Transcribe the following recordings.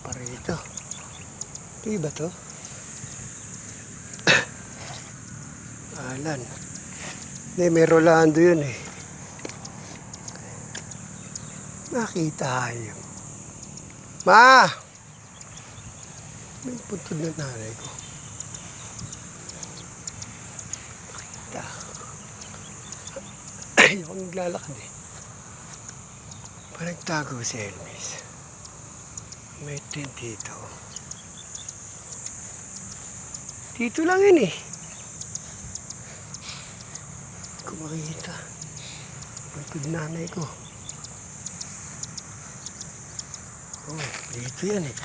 pa rito. Ito ba to? Alan. Hindi, may Rolando yun eh. Nakita tayo. Ma! May puntod na nanay ko. Nakita. Ayaw akong naglalakad eh. Parang tago si Elvis. May tent dito. Dito lang yun eh. Hindi ko makikita. Puntod nanay ko. Oh, dito yan eh.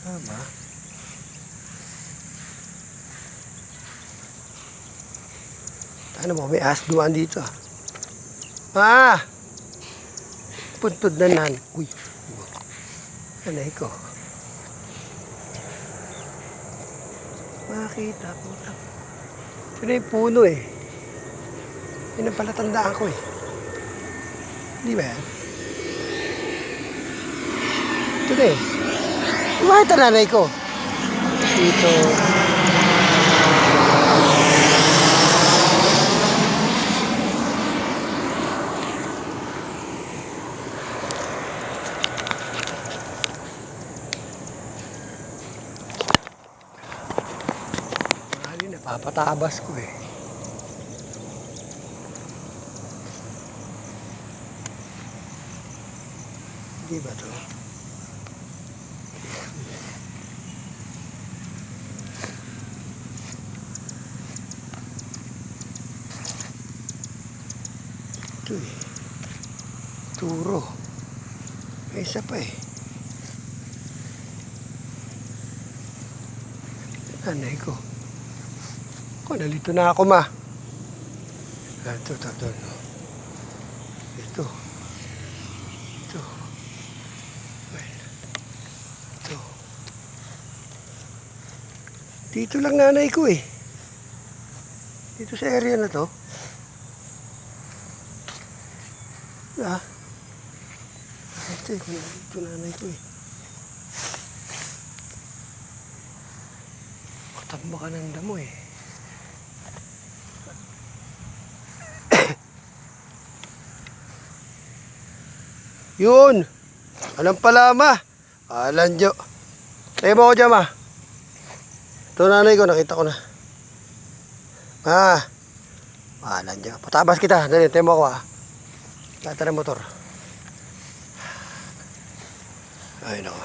Tama. Ano mo, may ahas dumaan dito ah. Ah! Puntod na nan. Uy. Anay ko. Makita po. Ito na yung puno eh. Yun ang palatandaan ko eh. Di ba yan? Ito na eh. Bakit ang nanay ko? Dito. Marami napapatabas ko eh. Di ba to? Ito eh. Turo. May isa pa eh. Nanay ko. Ako, nalito na ako ma. Ito. Ito. Ito. Dito lang nanay ko eh. Dito sa area na to. Ah. Ito eh, dito nanay ko eh. Matamba ka ng damo eh. Yun! Alam pala ma. Alan jo. Tayo mo ako dyan ma. Ito nanay ko, nakita ko na. Ma. Alan jo. Patabas kita. Dali, tayo mo ako ah. Lata ng motor. Ay nako.